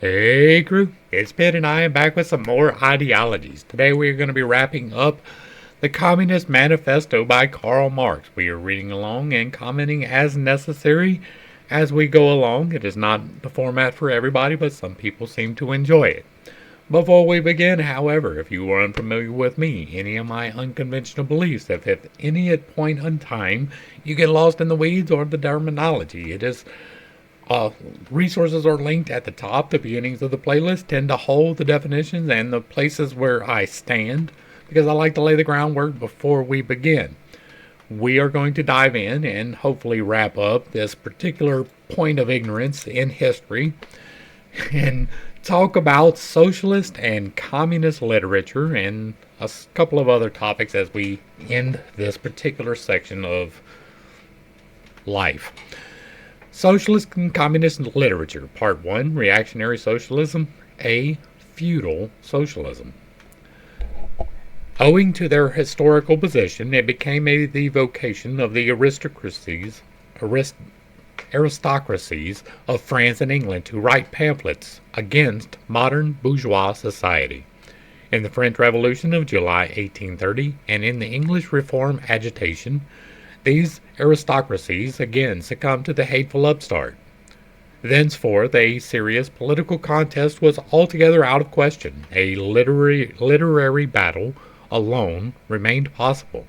Hey crew, it's Pitt and I am back with some more ideologies. Today we are going to be wrapping up the Communist Manifesto by Karl Marx. We are reading along and commenting as necessary as we go along. It is not the format for everybody, but some people seem to enjoy it. Before we begin, however, if you are unfamiliar with me, any of my unconventional beliefs, if at any point in time you get lost in the weeds or the terminology, it is resources are linked at the top. The beginnings of the playlist tend to hold the definitions and the places where I stand because I like to lay the groundwork before we begin. We are going to dive in and hopefully wrap up this particular point of ignorance in history and talk about socialist and communist literature and a couple of other topics as we end this particular section of life. Socialist and Communist Literature, Part 1, Reactionary Socialism, A. Feudal Socialism. Owing to their historical position, it became the vocation of the aristocracies of France and England to write pamphlets against modern bourgeois society. In the French Revolution of July 1830 and in the English Reform agitation, these aristocracies again succumbed to the hateful upstart. Thenceforth, a serious political contest was altogether out of question. A literary battle alone remained possible.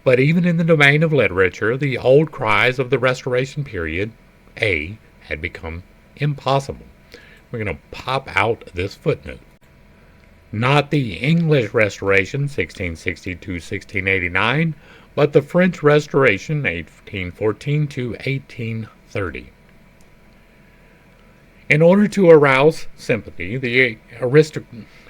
But even in the domain of literature, the old cries of the Restoration period, had become impossible. We're going to pop out this footnote. Not the English Restoration, 1660 to 1689, but the French Restoration, 1814 to 1830. In order to arouse sympathy, the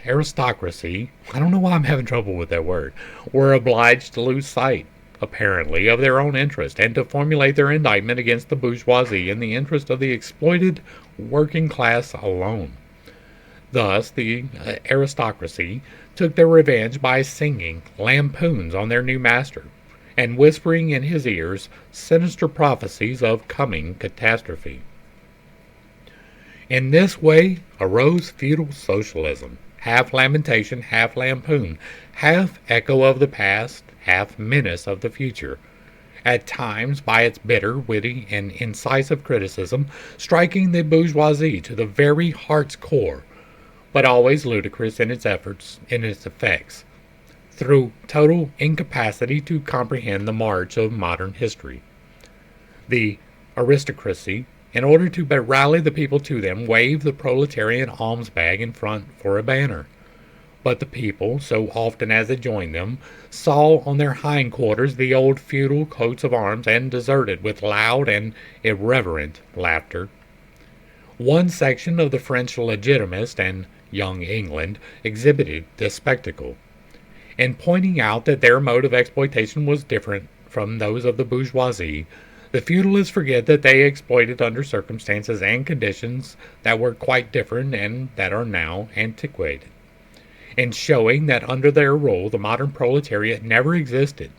aristocracy, I don't know why I'm having trouble with that word, were obliged to lose sight, apparently, of their own interest and to formulate their indictment against the bourgeoisie in the interest of the exploited working class alone. Thus, the aristocracy took their revenge by singing lampoons on their new master and whispering in his ears sinister prophecies of coming catastrophe. In this way arose feudal socialism, half lamentation, half lampoon, half echo of the past, half menace of the future, at times by its bitter, witty, and incisive criticism striking the bourgeoisie to the very heart's core, but always ludicrous in its effects, through total incapacity to comprehend the march of modern history. The aristocracy, in order to rally the people to them, waved the proletarian alms bag in front for a banner. But the people, so often as it joined them, saw on their hindquarters the old feudal coats of arms and deserted with loud and irreverent laughter. One section of the French Legitimists and Young England exhibited this spectacle. In pointing out that their mode of exploitation was different from those of the bourgeoisie, the feudalists forget that they exploited under circumstances and conditions that were quite different and that are now antiquated. In showing that under their rule the modern proletariat never existed,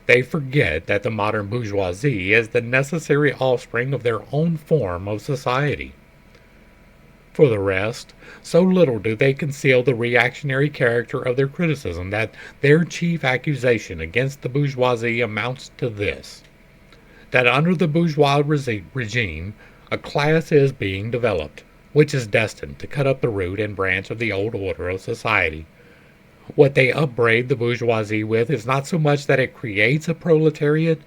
they forget that the modern bourgeoisie is the necessary offspring of their own form of society. For the rest, so little do they conceal the reactionary character of their criticism that their chief accusation against the bourgeoisie amounts to this: that under the bourgeois regime, a class is being developed, which is destined to cut up the root and branch of the old order of society. What they upbraid the bourgeoisie with is not so much that it creates a proletariat,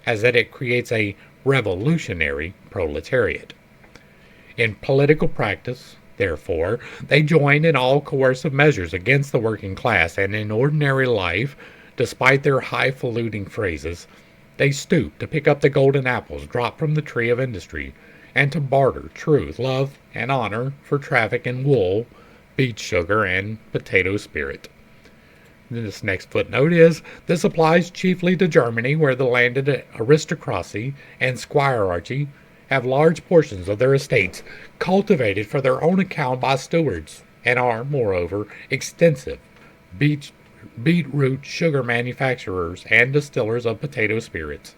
as that it creates a revolutionary proletariat. In political practice, therefore, they join in all coercive measures against the working class, and in ordinary life, despite their highfalutin phrases, they stoop to pick up the golden apples dropped from the tree of industry, and to barter truth, love, and honor for traffic in wool, beet sugar, and potato spirit. This next footnote is, this applies chiefly to Germany, where the landed aristocracy and squirearchy have large portions of their estates cultivated for their own account by stewards, and are, moreover, extensive beetroot sugar manufacturers and distillers of potato spirits.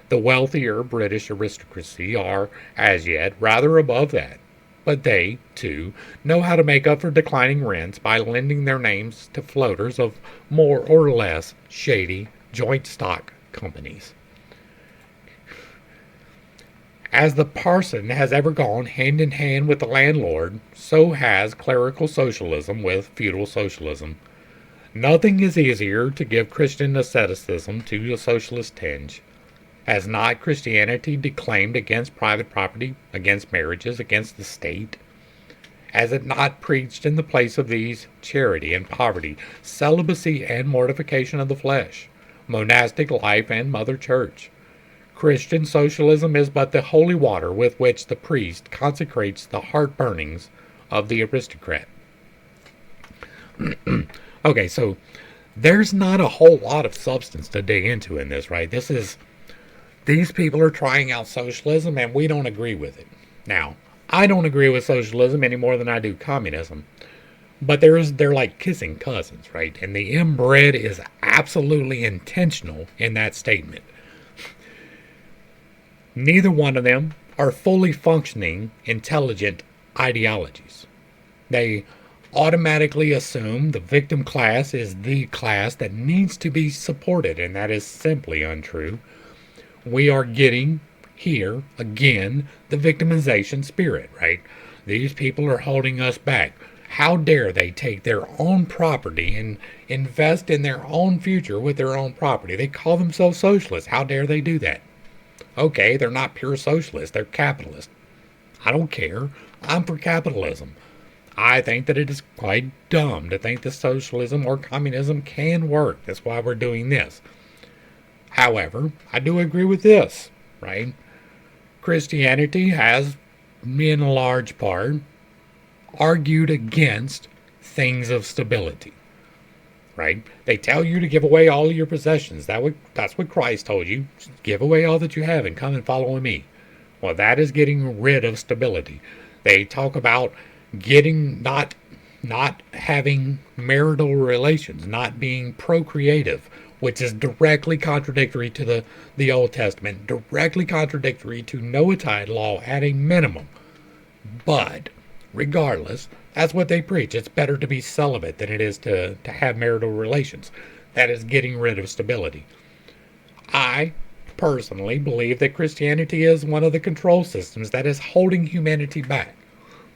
The wealthier British aristocracy are, as yet, rather above that, but they, too, know how to make up for declining rents by lending their names to floaters of more or less shady joint stock companies. As the parson has ever gone hand in hand with the landlord, so has clerical socialism with feudal socialism. Nothing is easier to give Christian asceticism to a socialist tinge. Has not Christianity declaimed against private property, against marriages, against the state? Has it not preached in the place of these charity and poverty, celibacy and mortification of the flesh, monastic life and mother church? Christian socialism is but the holy water with which the priest consecrates the heart burnings of the aristocrat. Okay, so there's not a whole lot of substance to dig into in this, right? These people are trying out socialism and we don't agree with it. Now, I don't agree with socialism any more than I do communism. But they're like kissing cousins, right? And the inbred is absolutely intentional in that statement. Neither one of them are fully functioning, intelligent ideologies. They automatically assume the victim class is the class that needs to be supported, and that is simply untrue. We are getting here, again, the victimization spirit, right? These people are holding us back. How dare they take their own property and invest in their own future with their own property? They call themselves socialists. How dare they do that? Okay, they're not pure socialists. They're capitalists. I don't care. I'm for capitalism. I think that it is quite dumb to think that socialism or communism can work. That's why we're doing this. However, I do agree with this, right? Christianity has, in large part, argued against things of stability, right? They tell you to give away all of your possessions. That's what Christ told you. Give away all that you have and come and follow me. Well, that is getting rid of stability. They talk about not having marital relations, not being procreative, which is directly contradictory to the Old Testament, directly contradictory to Noahide law at a minimum. But regardless, that's what they preach. It's better to be celibate than it is to have marital relations. That is getting rid of stability. I personally believe that Christianity is one of the control systems that is holding humanity back.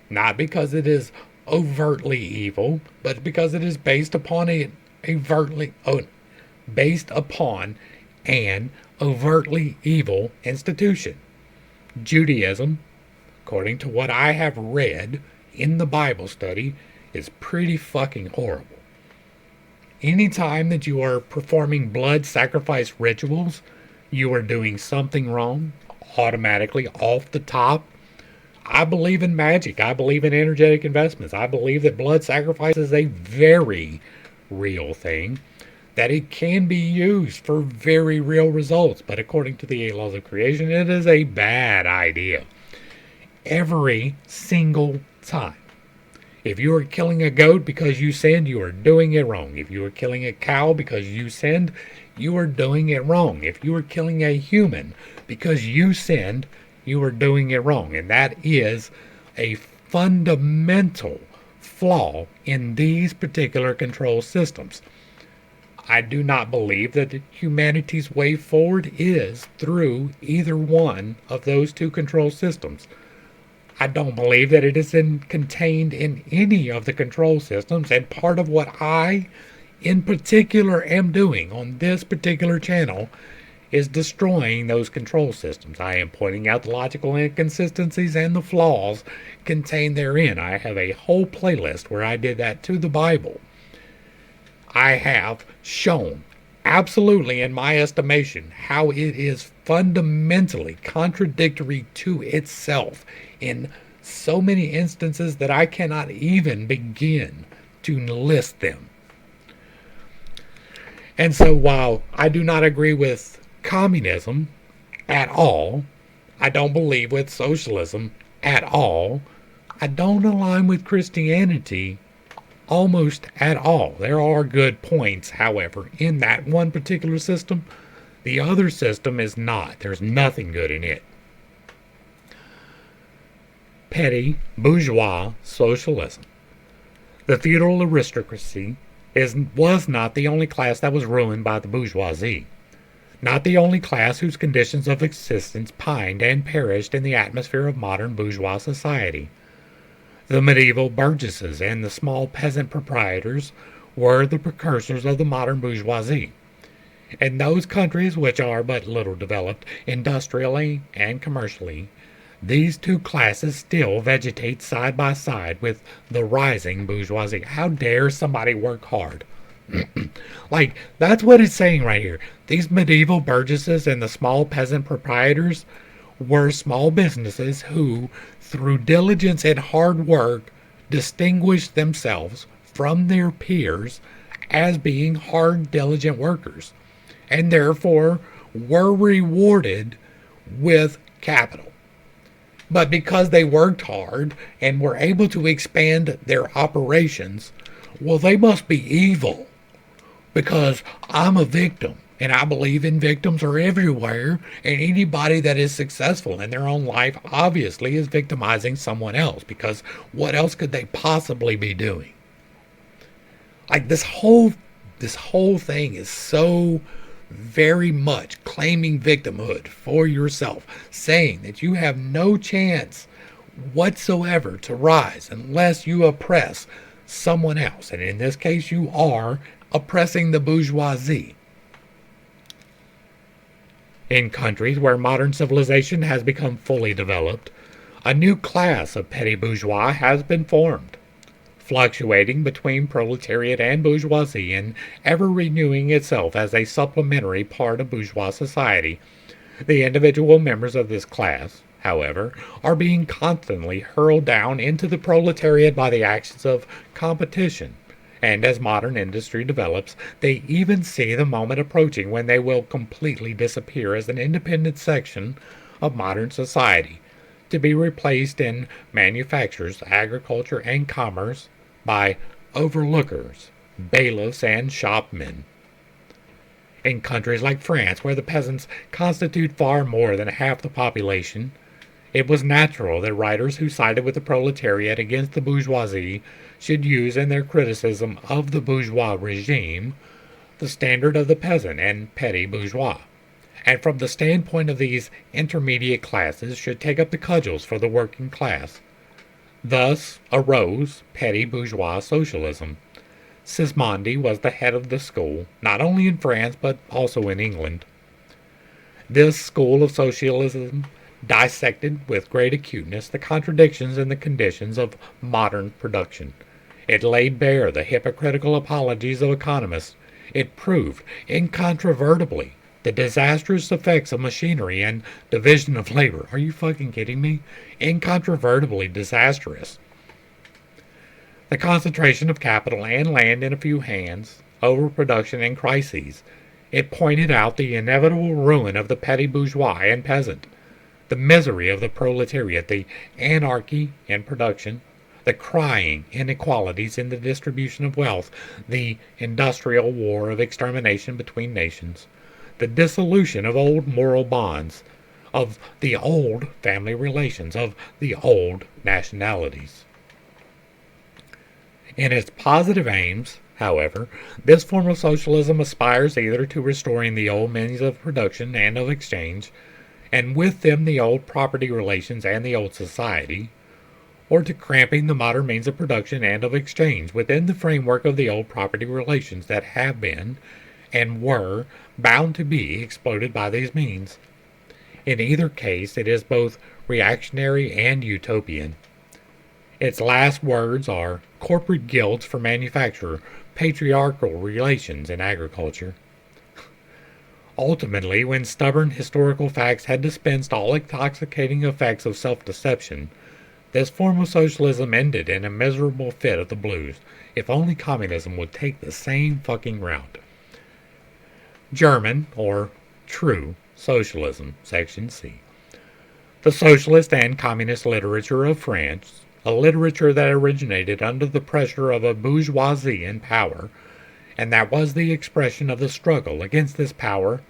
Not because it is overtly evil, but because it is based upon an overtly evil institution. Judaism, according to what I have read in the Bible study, is pretty fucking horrible. Anytime that you are performing blood sacrifice rituals, you are doing something wrong, automatically, off the top. I believe in magic. I believe in energetic investments. I believe that blood sacrifice is a very real thing, that it can be used for very real results. But according to the 8 laws of creation, it is a bad idea. Every single time. If you are killing a goat because you sinned, you are doing it wrong. If you are killing a cow because you sinned, you are doing it wrong. If you are killing a human because you sinned, you are doing it wrong. And that is a fundamental flaw in these particular control systems. I do not believe that humanity's way forward is through either one of those two control systems. I don't believe that it is contained in any of the control systems, and part of what I, in particular, am doing on this particular channel is destroying those control systems. I am pointing out the logical inconsistencies and the flaws contained therein. I have a whole playlist where I did that to the Bible. I have shown, absolutely in my estimation, how it is fundamentally contradictory to itself in so many instances that I cannot even begin to list them. And so while I do not agree with communism at all, I don't believe with socialism at all, I don't align with Christianity almost at all. There are good points, however, in that one particular system. The other system is not. There's nothing good in it. petty bourgeois socialism. The feudal aristocracy was not the only class that was ruined by the bourgeoisie, not the only class whose conditions of existence pined and perished in the atmosphere of modern bourgeois society. The medieval burgesses and the small peasant proprietors were the precursors of the modern bourgeoisie. In those countries which are but little developed industrially and commercially, these two classes still vegetate side by side with the rising bourgeoisie. How dare somebody work hard? Like, that's what it's saying right here. These medieval burgesses and the small peasant proprietors were small businesses who, through diligence and hard work, distinguished themselves from their peers as being hard, diligent workers, and therefore were rewarded with capital. But because they worked hard and were able to expand their operations, well, they must be evil. Because I'm a victim, and I believe in victims are everywhere, and anybody that is successful in their own life obviously is victimizing someone else, because what else could they possibly be doing? Like, this whole thing is so very much claiming victimhood for yourself, saying that you have no chance whatsoever to rise unless you oppress someone else. And in this case, you are oppressing the bourgeoisie. In countries where modern civilization has become fully developed, a new class of petty bourgeois has been formed, fluctuating between proletariat and bourgeoisie and ever renewing itself as a supplementary part of bourgeois society. The individual members of this class, however, are being constantly hurled down into the proletariat by the actions of competition, and as modern industry develops, they even see the moment approaching when they will completely disappear as an independent section of modern society, to be replaced in manufactures, agriculture, and commerce by overlookers, bailiffs, and shopmen. In countries like France, where the peasants constitute far more than half the population, it was natural that writers who sided with the proletariat against the bourgeoisie should use in their criticism of the bourgeois regime the standard of the peasant and petty bourgeois, and from the standpoint of these intermediate classes should take up the cudgels for the working class. Thus arose petty bourgeois socialism. Sismondi was the head of the school, not only in France but also in England. This school of socialism dissected with great acuteness the contradictions and the conditions of modern production. It laid bare the hypocritical apologies of economists. It proved incontrovertibly the disastrous effects of machinery and division of labor. Are you fucking kidding me? Incontrovertibly disastrous. The concentration of capital and land in a few hands, overproduction and crises. It pointed out the inevitable ruin of the petty bourgeois and peasant, the misery of the proletariat, the anarchy in production, the crying inequalities in the distribution of wealth, the industrial war of extermination between nations, the dissolution of old moral bonds, of the old family relations, of the old nationalities. In its positive aims, however, this form of socialism aspires either to restoring the old means of production and of exchange, and with them the old property relations and the old society, or to cramping the modern means of production and of exchange within the framework of the old property relations that have been, and were, bound to be exploited by these means. In either case, it is both reactionary and utopian. Its last words are corporate guilds for manufacture, patriarchal relations in agriculture. Ultimately, when stubborn historical facts had dispensed all intoxicating effects of self-deception, this form of socialism ended in a miserable fit of the blues. If only communism would take the same fucking route. German, or true, socialism, Section C. The socialist and communist literature of France, a literature that originated under the pressure of a bourgeoisie in power, and that was the expression of the struggle against this power,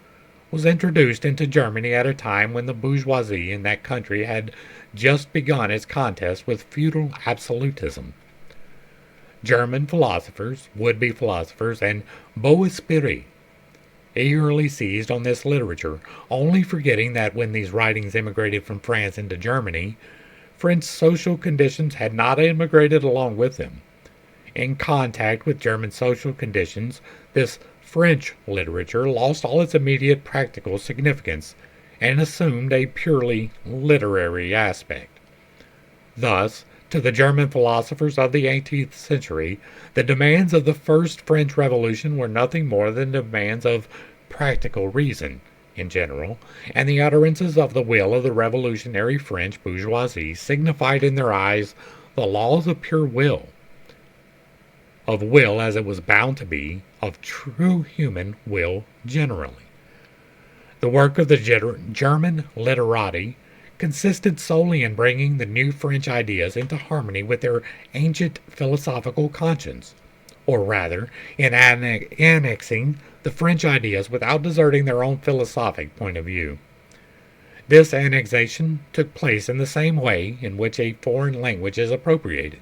was introduced into Germany at a time when the bourgeoisie in that country had just begun its contest with feudal absolutism. German philosophers, would-be philosophers, and beaux esprits eagerly seized on this literature, only forgetting that when these writings immigrated from France into Germany, French social conditions had not immigrated along with them. In contact with German social conditions, this French literature lost all its immediate practical significance and assumed a purely literary aspect. Thus, to the German philosophers of the 18th century, the demands of the First French Revolution were nothing more than demands of practical reason, in general, and the utterances of the will of the revolutionary French bourgeoisie signified in their eyes the laws of pure will, of will as it was bound to be, of true human will generally. The work of the German literati consisted solely in bringing the new French ideas into harmony with their ancient philosophical conscience, or rather, in annexing the French ideas without deserting their own philosophic point of view. This annexation took place in the same way in which a foreign language is appropriated,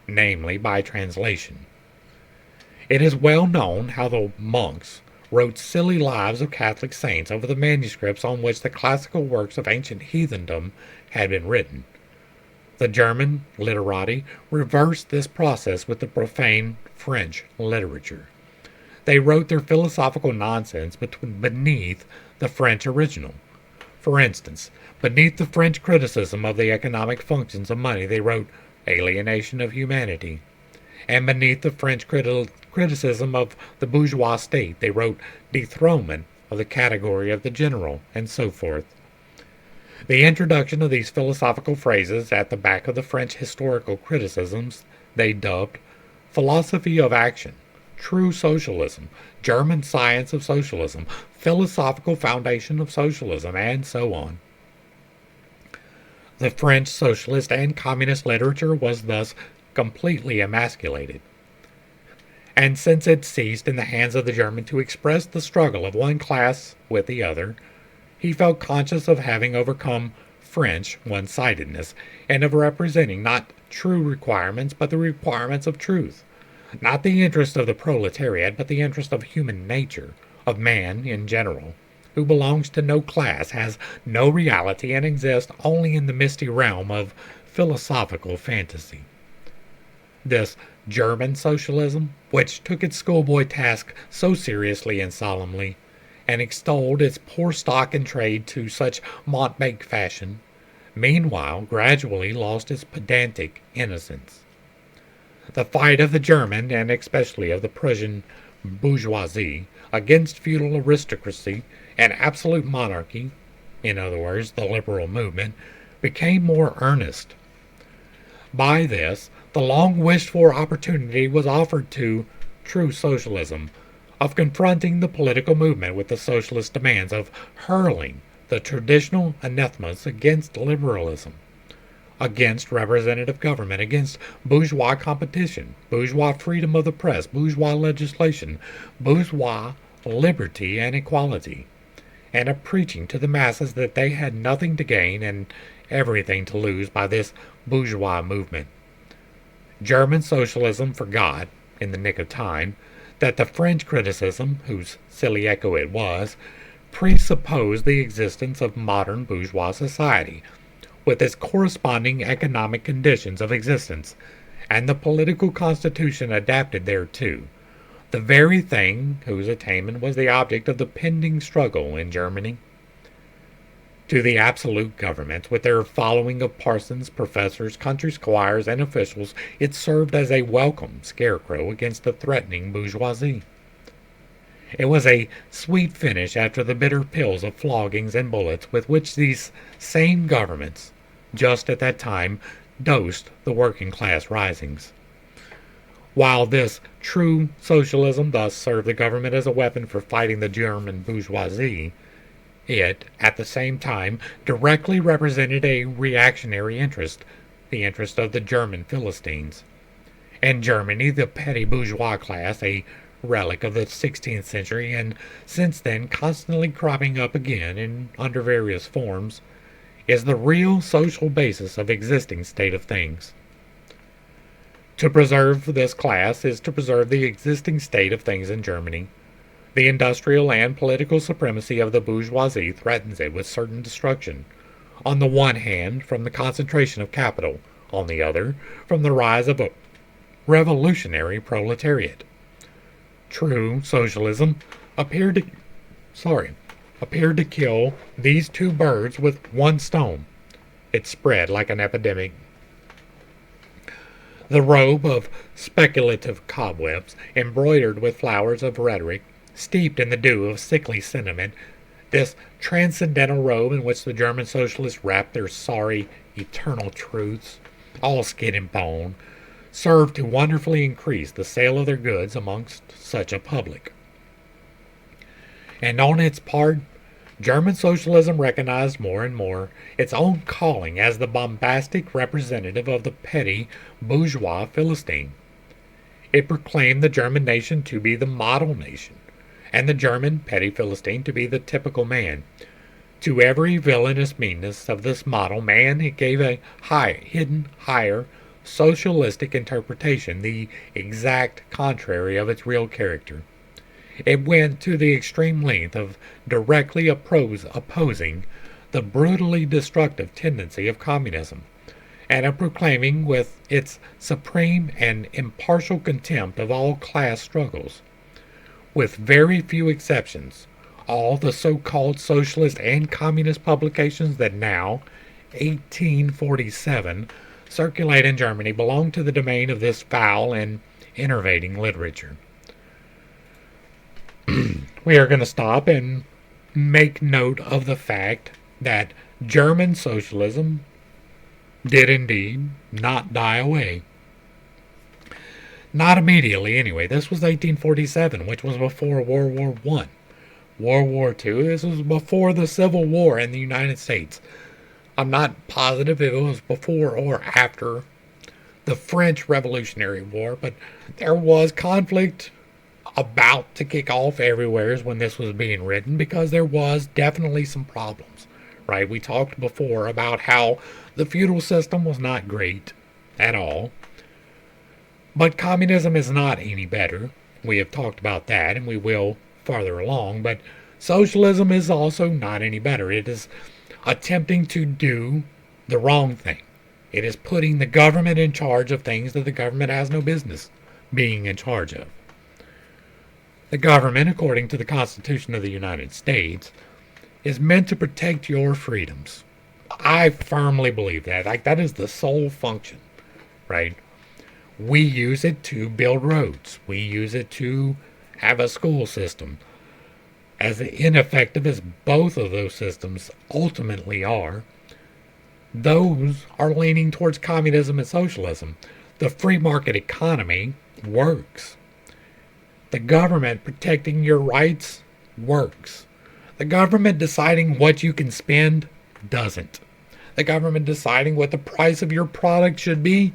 namely by translation. It is well known how the monks wrote silly lives of Catholic saints over the manuscripts on which the classical works of ancient heathendom had been written. The German literati reversed this process with the profane French literature. They wrote their philosophical nonsense beneath the French original. For instance, beneath the French criticism of the economic functions of money, they wrote alienation of humanity. And beneath the French criticism of the bourgeois state, they wrote dethronement of the category of the general, and so forth. The introduction of these philosophical phrases at the back of the French historical criticisms they dubbed philosophy of action, true socialism, German science of socialism, philosophical foundation of socialism, and so on. The French socialist and communist literature was thus completely emasculated. And since it ceased in the hands of the German to express the struggle of one class with the other, he felt conscious of having overcome French one-sidedness and of representing not true requirements but the requirements of truth, not the interest of the proletariat but the interest of human nature, of man in general, who belongs to no class, has no reality, and exists only in the misty realm of philosophical fantasy. This German socialism, which took its schoolboy task so seriously and solemnly, and extolled its poor stock in trade to such mountebank fashion, meanwhile gradually lost its pedantic innocence. The fight of the German, and especially of the Prussian bourgeoisie, against feudal aristocracy and absolute monarchy, in other words, the liberal movement, became more earnest. By this, the long-wished-for opportunity was offered to true socialism, of confronting the political movement with the socialist demands, of hurling the traditional anathemas against liberalism, against representative government, against bourgeois competition, bourgeois freedom of the press, bourgeois legislation, bourgeois liberty and equality, and of preaching to the masses that they had nothing to gain and everything to lose by this bourgeois movement. German socialism forgot, in the nick of time, that the French criticism, whose silly echo it was, presupposed the existence of modern bourgeois society, with its corresponding economic conditions of existence, and the political constitution adapted thereto, the very thing whose attainment was the object of the pending struggle in Germany. To the absolute governments, with their following of parsons, professors, country squires, and officials, it served as a welcome scarecrow against the threatening bourgeoisie. It was a sweet finish after the bitter pills of floggings and bullets with which these same governments, just at that time, dosed the working-class risings. While this true socialism thus served the government as a weapon for fighting the German bourgeoisie, it, at the same time, directly represented a reactionary interest, the interest of the German Philistines. In Germany, the petty bourgeois class, a relic of the 16th century and since then constantly cropping up again under various forms, is the real social basis of existing state of things. To preserve this class is to preserve the existing state of things in Germany. The industrial and political supremacy of the bourgeoisie threatens it with certain destruction. On the one hand, from the concentration of capital, on the other, from the rise of a revolutionary proletariat. True, socialism appeared to kill these two birds with one stone. It spread like an epidemic. The robe of speculative cobwebs, embroidered with flowers of rhetoric, steeped in the dew of sickly sentiment, this transcendental robe in which the German socialists wrapped their sorry, eternal truths, all skin and bone, served to wonderfully increase the sale of their goods amongst such a public. And on its part, German socialism recognized more and more its own calling as the bombastic representative of the petty bourgeois Philistine. It proclaimed the German nation to be the model nation, and the German petty Philistine to be the typical man. To every villainous meanness of this model man it gave a higher, socialistic interpretation, the exact contrary of its real character. It went to the extreme length of directly opposing the brutally destructive tendency of communism, and of proclaiming with its supreme and impartial contempt of all class struggles. With very few exceptions, all the so-called socialist and communist publications that now, 1847, circulate in Germany belong to the domain of this foul and enervating literature. We are going to stop and make note of the fact that German socialism did indeed not die away. Not immediately, anyway. This was 1847, which was before World War I. World War II, this was before the Civil War in the United States. I'm not positive if it was before or after the French Revolutionary War, but there was conflict about to kick off everywhere when this was being written, because there was definitely some problems, right? We talked before about how the feudal system was not great at all, but communism is not any better. We have talked about that, and we will farther along, but socialism is also not any better. It is attempting to do the wrong thing. It is putting the government in charge of things that the government has no business being in charge of. The government, according to the Constitution of the United States, is meant to protect your freedoms. I firmly believe that. Like, that is the sole function, right? We use it to build roads. We use it to have a school system. As ineffective as both of those systems ultimately are, those are leaning towards communism and socialism. The free market economy works. The government protecting your rights works. The government deciding what you can spend doesn't. The government deciding what the price of your product should be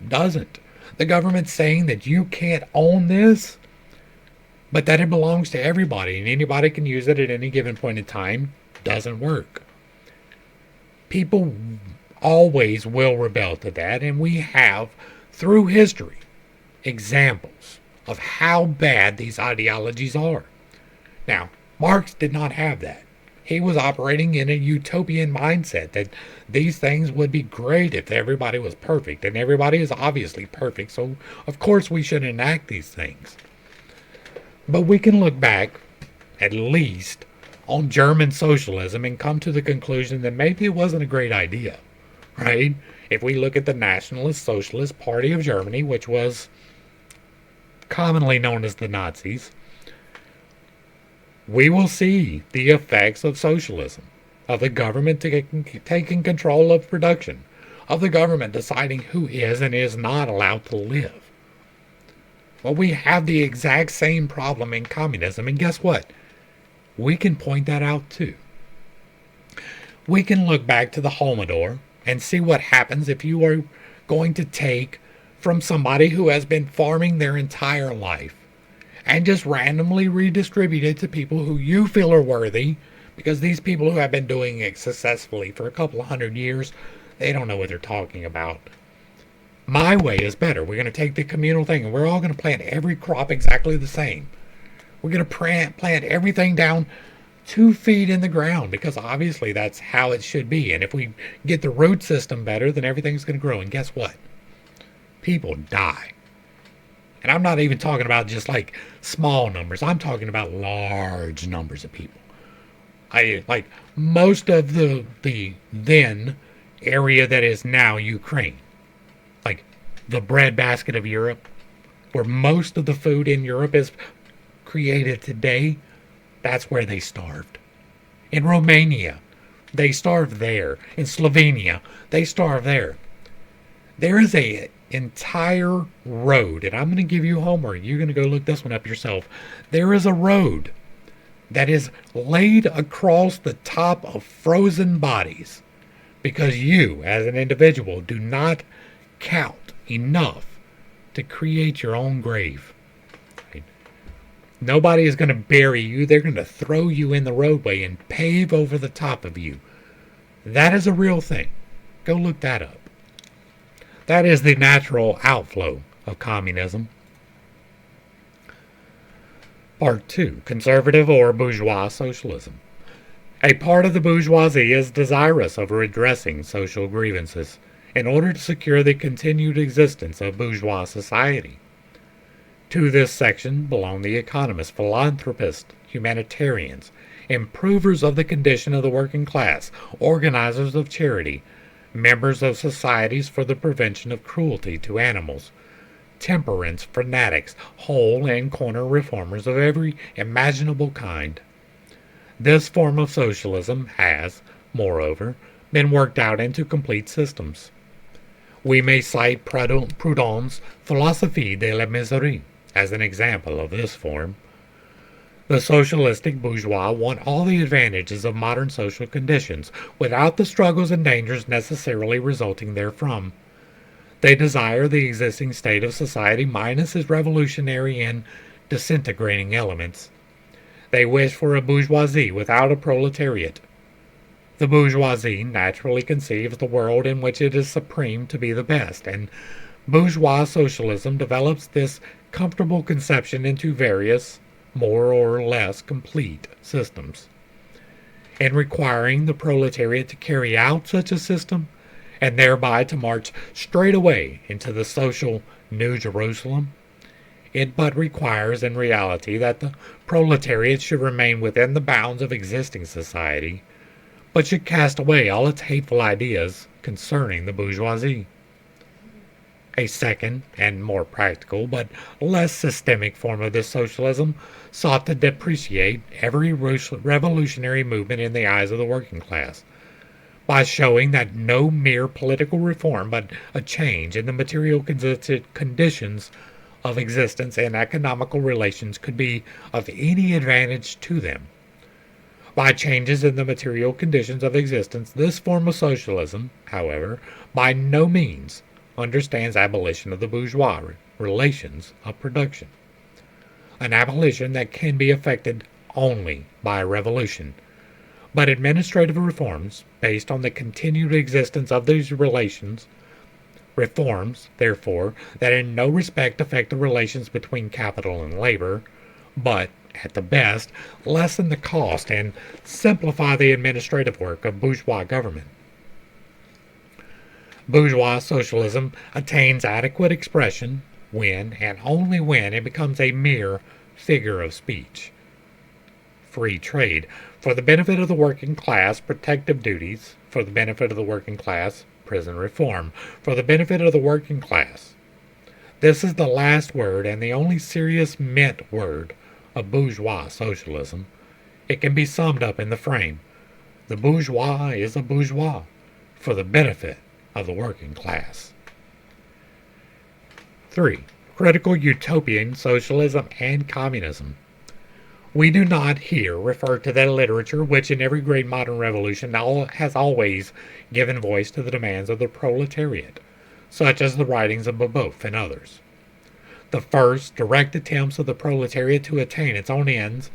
doesn't. The government saying that you can't own this, but that it belongs to everybody and anybody can use it at any given point in time doesn't work. People always will rebel to that, and we have, through history, examples of how bad these ideologies are. Now, Marx did not have that. He was operating in a utopian mindset that these things would be great if everybody was perfect, and everybody is obviously perfect, so of course we should enact these things. But we can look back, at least, on German socialism and come to the conclusion that maybe it wasn't a great idea, right? If we look at the Nationalist Socialist Party of Germany, which was commonly known as the Nazis, we will see the effects of socialism, of the government taking control of production, of the government deciding who is and is not allowed to live. Well, we have the exact same problem in communism, and guess what? We can point that out too. We can look back to the Holodomor and see what happens if you are going to take from somebody who has been farming their entire life and just randomly redistribute it to people who you feel are worthy Because these people who have been doing it successfully for a couple of hundred years, they don't know what they're talking about. My way is better. We're going to take the communal thing and we're all going to plant every crop exactly the same. We're going to plant everything down 2 feet in the ground because obviously that's how it should be. And if we get the root system better, then everything's going to grow. And guess what? People die. And I'm not even talking about just like small numbers. I'm talking about large numbers of people. Like most of the then area that is now Ukraine, like the breadbasket of Europe, where most of the food in Europe is created today, that's where they starved. In Romania, they starved there. In Slovenia, they starved there. There is a entire road, and I'm going to give you homework. You're going to go look this one up yourself. There is a road that is laid across the top of frozen bodies because you, as an individual, do not count enough to create your own grave. Right? Nobody is going to bury you. They're going to throw you in the roadway and pave over the top of you. That is a real thing. Go look that up. That is the natural outflow of communism. Part 2. Conservative or bourgeois socialism. A part of the bourgeoisie is desirous of redressing social grievances in order to secure the continued existence of bourgeois society. To this section belong the economists, philanthropists, humanitarians, improvers of the condition of the working class, organizers of charity, members of societies for the prevention of cruelty to animals, temperance fanatics, hole and corner reformers of every imaginable kind. This form of socialism has, moreover, been worked out into complete systems. We may cite Proudhon's Philosophie de la Miserie as an example of this form. The socialistic bourgeois want all the advantages of modern social conditions without the struggles and dangers necessarily resulting therefrom. They desire the existing state of society minus its revolutionary and disintegrating elements. They wish for a bourgeoisie without a proletariat. The bourgeoisie naturally conceives the world in which it is supreme to be the best, and bourgeois socialism develops this comfortable conception into various, more or less complete systems. In requiring the proletariat to carry out such a system, and thereby to march straight away into the social New Jerusalem, it but requires in reality that the proletariat should remain within the bounds of existing society, but should cast away all its hateful ideas concerning the bourgeoisie. A second and more practical but less systemic form of this socialism sought to depreciate every revolutionary movement in the eyes of the working class, by showing that no mere political reform but a change in the material conditions of existence and economical relations could be of any advantage to them. By changes in the material conditions of existence, this form of socialism, however, by no means understands abolition of the bourgeois relations of production, an abolition that can be effected only by a revolution, but administrative reforms based on the continued existence of these relations, reforms, therefore, that in no respect affect the relations between capital and labor, but, at the best, lessen the cost and simplify the administrative work of bourgeois government. Bourgeois socialism attains adequate expression when, and only when, it becomes a mere figure of speech. Free trade, for the benefit of the working class, protective duties, for the benefit of the working class, prison reform, for the benefit of the working class. This is the last word and the only serious meant word of bourgeois socialism. It can be summed up in the frame: the bourgeois is a bourgeois for the benefit of the working class. 3. Critical utopian socialism and communism. We do not here refer to that literature which in every great modern revolution has always given voice to the demands of the proletariat, such as the writings of Babeuf and others. The first direct attempts of the proletariat to attain its own ends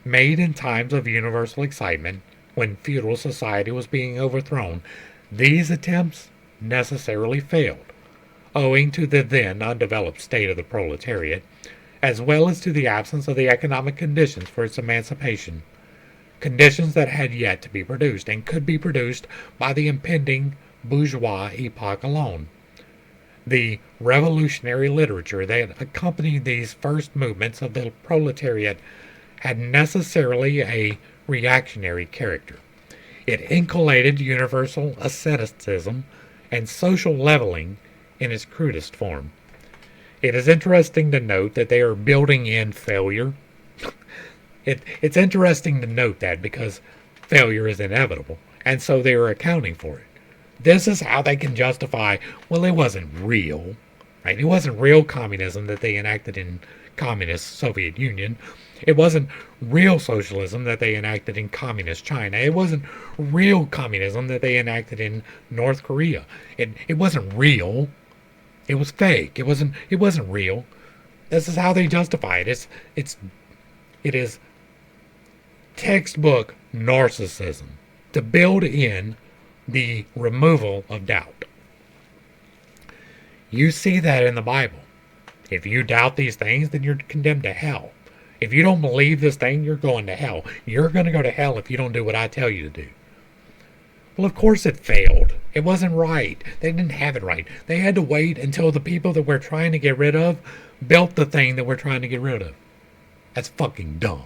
made in times of universal excitement when feudal society was being overthrown, these attempts necessarily failed, owing to the then undeveloped state of the proletariat, as well as to the absence of the economic conditions for its emancipation, conditions that had yet to be produced and could be produced by the impending bourgeois epoch alone. The revolutionary literature that accompanied these first movements of the proletariat had necessarily a reactionary character. It inculcated universal asceticism and social leveling in its crudest form. It is interesting to note that they are building in failure. It's interesting to note that because failure is inevitable, and so they are accounting for it. This is how they can justify, well, it wasn't real, right? It wasn't real communism that they enacted in communist Soviet Union. It wasn't real socialism that they enacted in communist China. It wasn't real communism that they enacted in North Korea. It wasn't real. It was fake. It wasn't real. This is how they justify it. It is textbook narcissism to build in the removal of doubt. You see that in the Bible. If you doubt these things, then you're condemned to hell. If you don't believe this thing, you're going to hell. You're going to go to hell if you don't do what I tell you to do. Well, of course it failed. It wasn't right. They didn't have it right. They had to wait until the people that we're trying to get rid of built the thing that we're trying to get rid of. That's fucking dumb.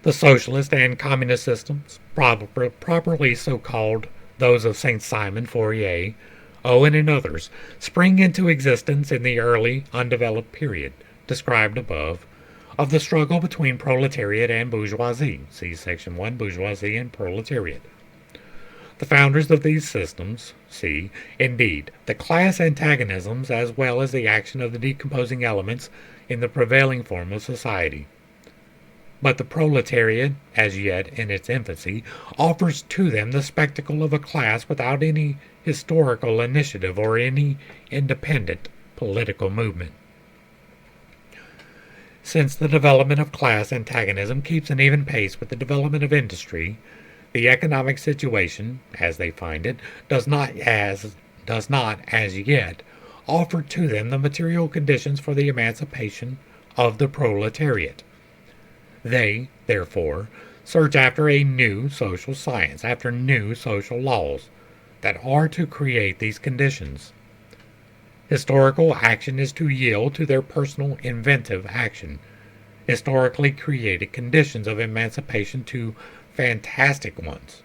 The socialist and communist systems, properly so-called those of St. Simon, Fourier, Owen, and others, spring into existence in the early, undeveloped period, described above, of the struggle between proletariat and bourgeoisie. See Section 1, Bourgeoisie and Proletariat. The founders of these systems see, indeed, the class antagonisms as well as the action of the decomposing elements in the prevailing form of society. But the proletariat, as yet in its infancy, offers to them the spectacle of a class without any historical initiative or any independent political movement. Since the development of class antagonism keeps an even pace with the development of industry, the economic situation, as they find it, does not as yet offer to them the material conditions for the emancipation of the proletariat. They, therefore, search after a new social science, after new social laws that are to create these conditions. Historical action is to yield to their personal inventive action, historically created conditions of emancipation to fantastic ones,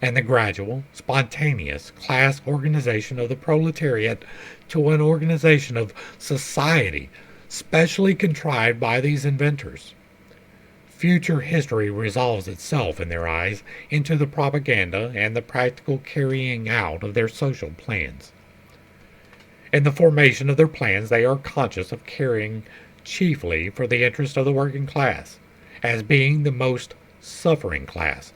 and the gradual, spontaneous class organization of the proletariat to an organization of society specially contrived by these inventors. Future history resolves itself in their eyes into the propaganda and the practical carrying out of their social plans. In the formation of their plans, they are conscious of caring chiefly for the interest of the working class, as being the most suffering class.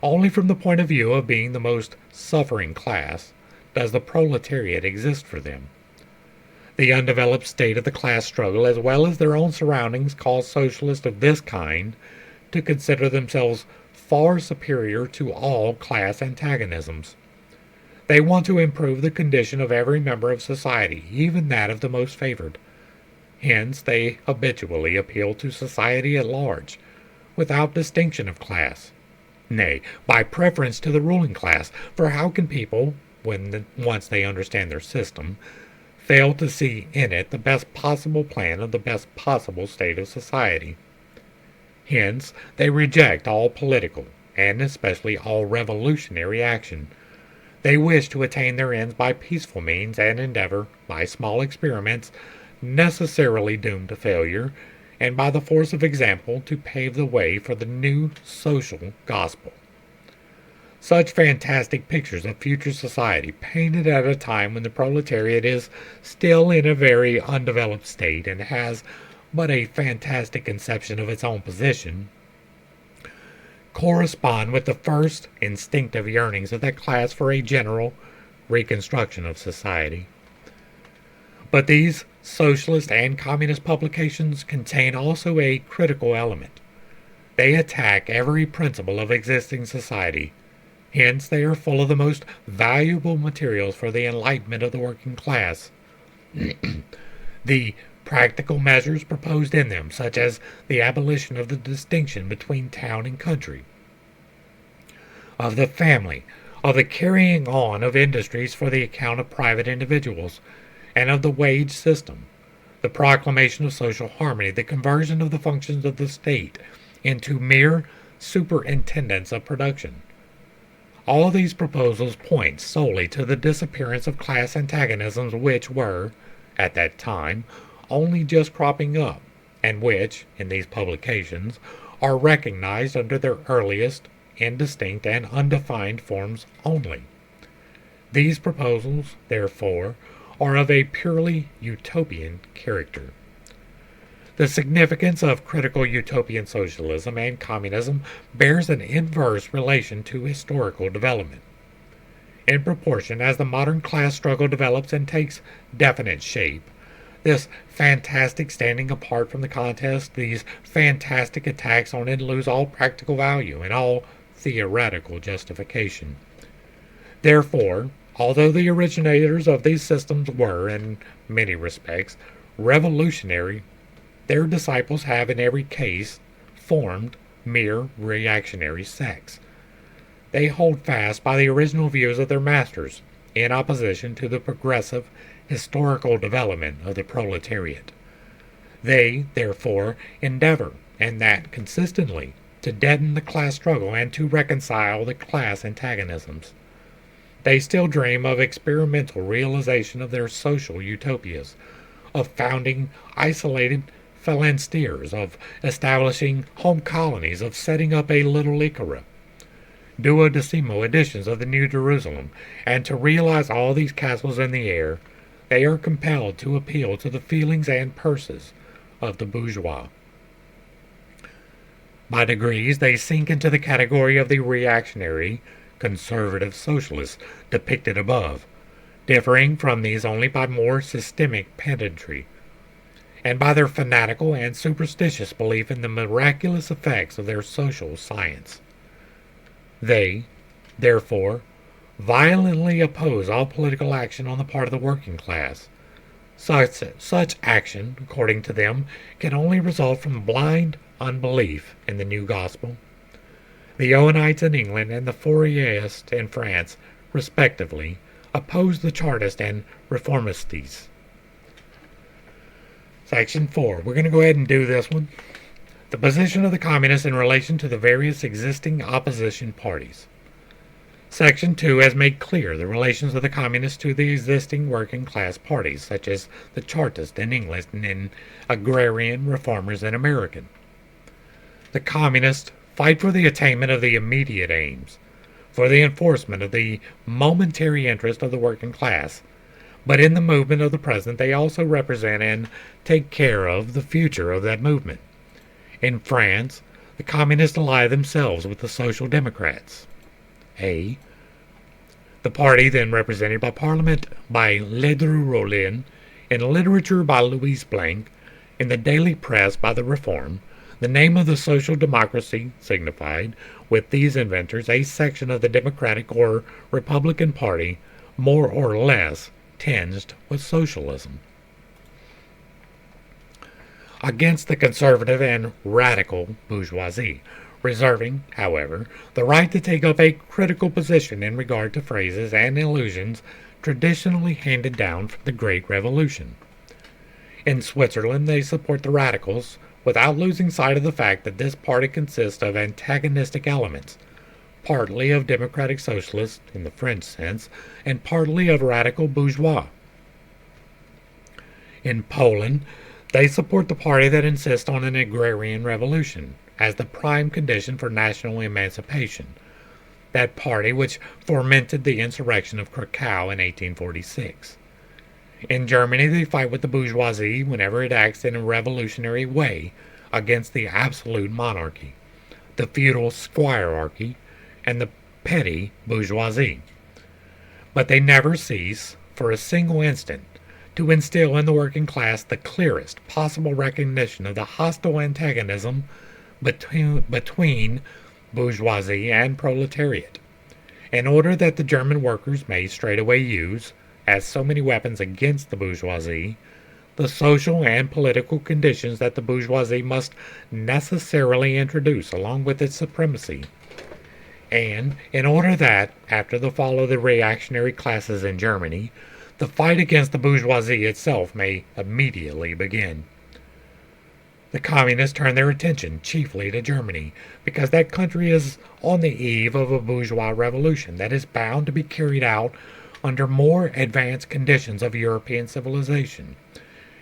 Only from the point of view of being the most suffering class does the proletariat exist for them. The undeveloped state of the class struggle, as well as their own surroundings, cause socialists of this kind to consider themselves far superior to all class antagonisms. They want to improve the condition of every member of society, even that of the most favored. Hence, they habitually appeal to society at large, without distinction of class. Nay, by preference to the ruling class, for how can people, once they understand their system, fail to see in it the best possible plan of the best possible state of society? Hence, they reject all political, and especially all revolutionary action. They wish to attain their ends by peaceful means and endeavor, by small experiments, necessarily doomed to failure, and by the force of example to pave the way for the new social gospel. Such fantastic pictures of future society, painted at a time when the proletariat is still in a very undeveloped state and has but a fantastic conception of its own position, correspond with the first instinctive yearnings of that class for a general reconstruction of society. But these socialist and communist publications contain also a critical element. They attack every principle of existing society. Hence, they are full of the most valuable materials for the enlightenment of the working class. The practical measures proposed in them, such as the abolition of the distinction between town and country, of the family, of the carrying on of industries for the account of private individuals, and of the wage system, the proclamation of social harmony, the conversion of the functions of the state into mere superintendents of production. All these proposals point solely to the disappearance of class antagonisms which were, at that time, only just cropping up, and which, in these publications, are recognized under their earliest, indistinct, and undefined forms only. These proposals, therefore, are of a purely utopian character. The significance of critical utopian socialism and communism bears an inverse relation to historical development. In proportion as the modern class struggle develops and takes definite shape, this fantastic standing apart from the contest, these fantastic attacks on it lose all practical value and all theoretical justification. Therefore, although the originators of these systems were, in many respects, revolutionary, their disciples have in every case formed mere reactionary sects. They hold fast by the original views of their masters, in opposition to the progressive historical development of the proletariat. They, therefore, endeavor, and that consistently, to deaden the class struggle and to reconcile the class antagonisms. They still dream of experimental realization of their social utopias, of founding isolated phalansteers, of establishing home colonies, of setting up a little Icara, duodecimo editions of the New Jerusalem, and to realize all these castles in the air, they are compelled to appeal to the feelings and purses of the bourgeois. By degrees, they sink into the category of the reactionary, conservative socialists depicted above, differing from these only by more systemic pedantry, and by their fanatical and superstitious belief in the miraculous effects of their social science. They, therefore, violently oppose all political action on the part of the working class. Such action, according to them, can only result from blind unbelief in the new gospel. The Owenites in England and the Fourierists in France, respectively, oppose the Chartists and Reformistes. Section 4. We're going to go ahead and do this one. The position of the communists in relation to the various existing opposition parties. Section 2 has made clear the relations of the communists to the existing working class parties, such as the Chartists in England and agrarian reformers in America. The communists fight for the attainment of the immediate aims, for the enforcement of the momentary interest of the working class, but in the movement of the present they also represent and take care of the future of that movement. In France, the communists ally themselves with the Social Democrats. A. The party then represented by Parliament by Ledru Rollin, in literature by Louise Blanc, in the daily press by the Reform, the name of the Social Democracy signified, with these inventors, a section of the Democratic or Republican Party, more or less tinged with socialism. Against the conservative and radical bourgeoisie, reserving, however, the right to take up a critical position in regard to phrases and illusions traditionally handed down from the Great Revolution. In Switzerland, they support the radicals without losing sight of the fact that this party consists of antagonistic elements, partly of democratic socialists in the French sense, and partly of radical bourgeois. In Poland, they support the party that insists on an agrarian revolution as the prime condition for national emancipation, that party which fomented the insurrection of Krakow in 1846. In Germany, they fight with the bourgeoisie whenever it acts in a revolutionary way against the absolute monarchy, the feudal squirearchy, and the petty bourgeoisie. But they never cease, for a single instant, to instill in the working class the clearest possible recognition of the hostile antagonism between bourgeoisie and proletariat, in order that the German workers may straightway use, as so many weapons against the bourgeoisie, the social and political conditions that the bourgeoisie must necessarily introduce along with its supremacy, and in order that, after the fall of the reactionary classes in Germany, the fight against the bourgeoisie itself may immediately begin. The communists turn their attention chiefly to Germany, because that country is on the eve of a bourgeois revolution that is bound to be carried out under more advanced conditions of European civilization,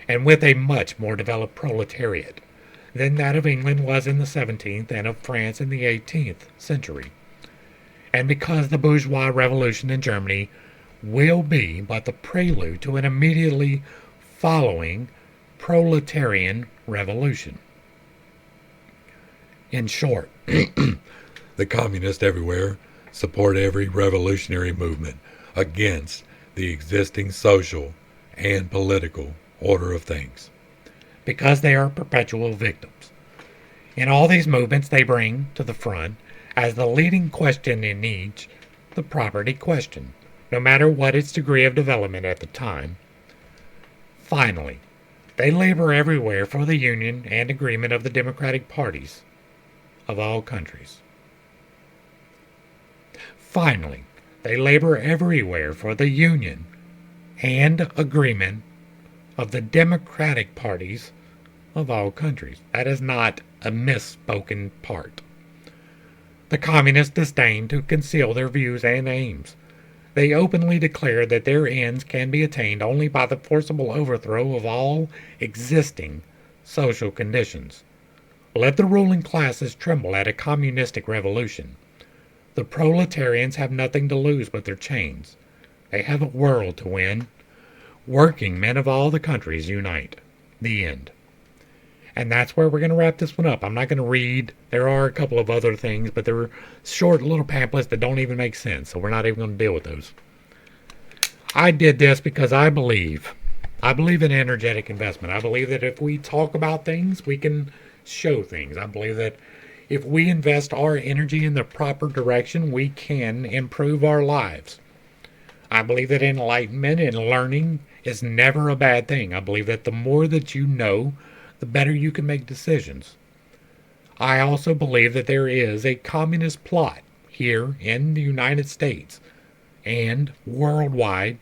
and with a much more developed proletariat than that of England was in the 17th and of France in the 18th century, and because the bourgeois revolution in Germany will be but the prelude to an immediately following proletarian revolution. In short, the communists everywhere support every revolutionary movement against the existing social and political order of things, because they are perpetual victims. In all these movements they bring to the front, as the leading question in each, the property question, no matter what its degree of development at the time. Finally, they labor everywhere for the union and agreement of the democratic parties of all countries. Finally, they labor everywhere for the union and agreement of the democratic parties of all countries. That is not a misspoken part. The communists disdain to conceal their views and aims. They openly declare that their ends can be attained only by the forcible overthrow of all existing social conditions. Let the ruling classes tremble at a communistic revolution. The proletarians have nothing to lose but their chains. They have a world to win. Working men of all the countries unite. The end. And that's where we're going to wrap this one up. I'm not going to read. There are a couple of other things, but they're short little pamphlets that don't even make sense, so we're not even going to deal with those. I did this because I believe in energetic investment. I believe that if we talk about things, we can show things. I believe that if we invest our energy in the proper direction, we can improve our lives. I believe that enlightenment and learning is never a bad thing. I believe that the more that you know, the better you can make decisions. I also believe that there is a communist plot here in the United States and worldwide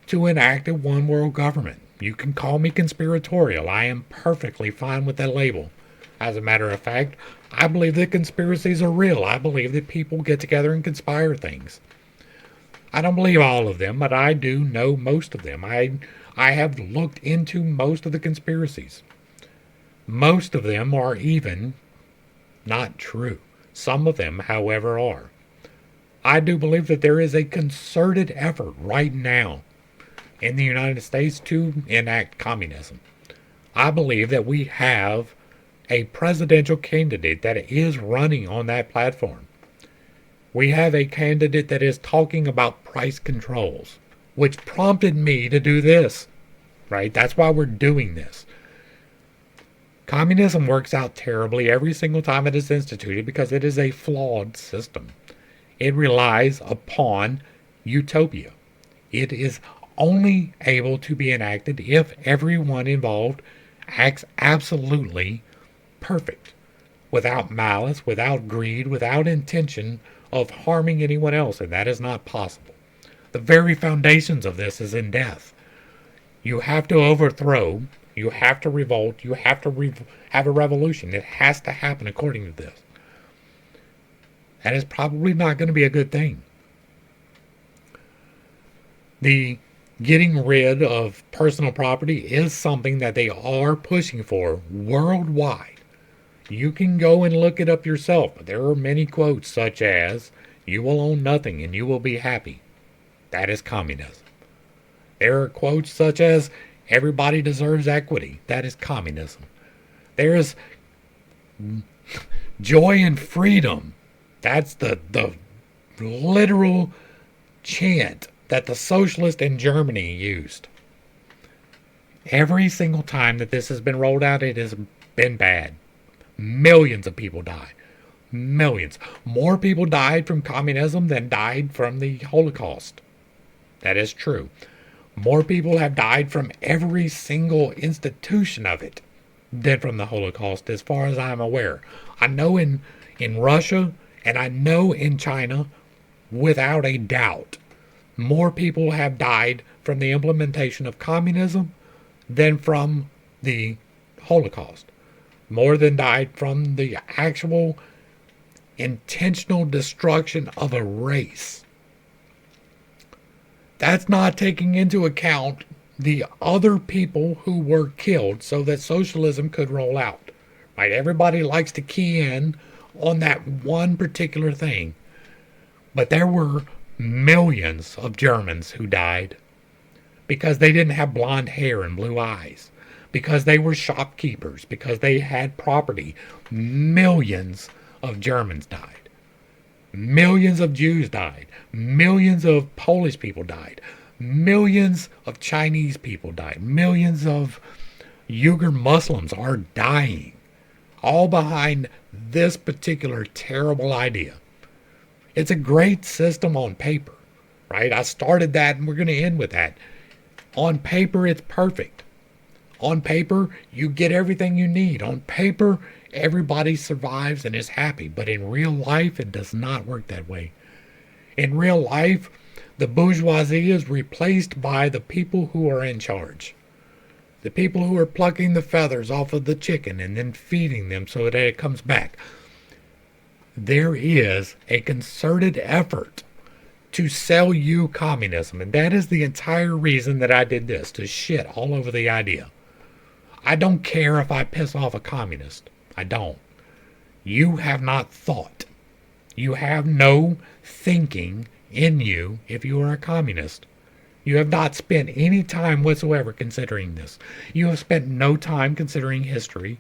to enact a one world government. You can call me conspiratorial. I am perfectly fine with that label. As a matter of fact, I believe that conspiracies are real. I believe that people get together and conspire things. I don't believe all of them, but I do know most of them. I have looked into most of the conspiracies. Most of them are even not true. Some of them, however, are. I do believe that there is a concerted effort right now in the United States to enact communism. I believe that we have a presidential candidate that is running on that platform. We have a candidate that is talking about price controls, which prompted me to do this, right? That's why we're doing this. Communism works out terribly every single time it is instituted because it is a flawed system. It relies upon utopia. It is only able to be enacted if everyone involved acts absolutely perfect, without malice, without greed, without intention of harming anyone else, and that is not possible. The very foundations of this is in death. You have to overthrow, you have to revolt, you have to have a revolution. It has to happen according to this. That is probably not going to be a good thing. The getting rid of personal property is something that they are pushing for worldwide. You can go and look it up yourself, but there are many quotes such as, "You will own nothing and you will be happy." That is communism. There are quotes such as, "Everybody deserves equity." That is communism. There is joy and freedom. That's the literal chant that the socialists in Germany used. Every single time that this has been rolled out, it has been bad. Millions of people died. Millions. More people died from communism than died from the Holocaust. That is true. More people have died from every single institution of it than from the Holocaust, as far as I'm aware. I know in Russia and I know in China, without a doubt, more people have died from the implementation of communism than from the Holocaust. More than died from the actual intentional destruction of a race. That's not taking into account the other people who were killed so that socialism could roll out. Right? Everybody likes to key in on that one particular thing. But there were millions of Germans who died because they didn't have blonde hair and blue eyes, because they were shopkeepers, because they had property. Millions of Germans died. Millions of Jews died. Millions of Polish people died. Millions of Chinese people died. Millions of Uyghur Muslims are dying. All behind this particular terrible idea. It's a great system on paper, right? I started that and we're going to end with that. On paper, it's perfect. On paper, you get everything you need. On paper, everybody survives and is happy. But in real life, it does not work that way. In real life, the bourgeoisie is replaced by the people who are in charge. The people who are plucking the feathers off of the chicken and then feeding them so that it comes back. There is a concerted effort to sell you communism. And that is the entire reason that I did this, to shit all over the idea. I don't care if I piss off a communist. I don't. You have not thought. You have no thinking in you if you are a communist. You have not spent any time whatsoever considering this. You have spent no time considering history.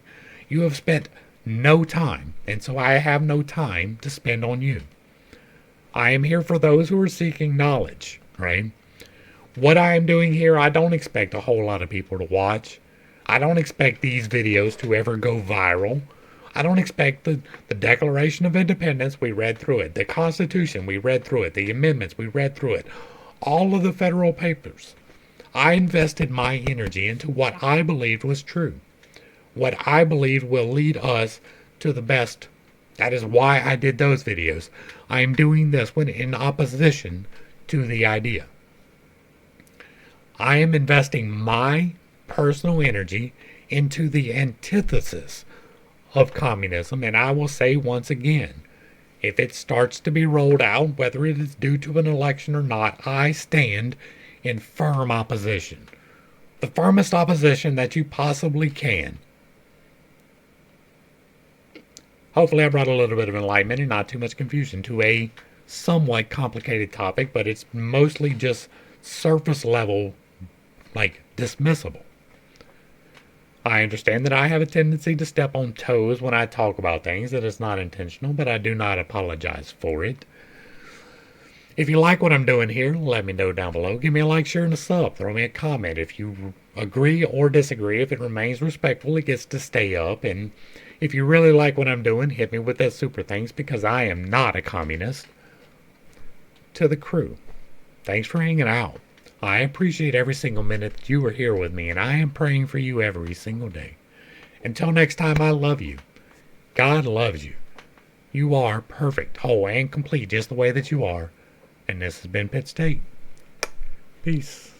You have spent no time, and so I have no time to spend on you. I am here for those who are seeking knowledge, right? What I am doing here, I don't expect a whole lot of people to watch. I don't expect these videos to ever go viral. I don't expect the Declaration of Independence, we read through it. The Constitution, we read through it. The amendments, we read through it. All of the federal papers. I invested my energy into what I believed was true. What I believed will lead us to the best. That is why I did those videos. I am doing this when in opposition to the idea. I am investing my personal energy into the antithesis of communism, and I will say once again, if it starts to be rolled out, whether it is due to an election or not, I stand in firm opposition. The firmest opposition that you possibly can. Hopefully I brought a little bit of enlightenment and not too much confusion to a somewhat complicated topic, but it's mostly just surface level, like dismissible. I understand that I have a tendency to step on toes when I talk about things. That is not intentional, but I do not apologize for it. If you like what I'm doing here, let me know down below. Give me a like, share, and a sub. Throw me a comment. If you agree or disagree, if it remains respectful, it gets to stay up. And if you really like what I'm doing, hit me with that super thanks, because I am not a communist. To the crew, thanks for hanging out. I appreciate every single minute that you are here with me, and I am praying for you every single day. Until next time, I love you. God loves you. You are perfect, whole, and complete just the way that you are. And this has been Pitt State. Peace.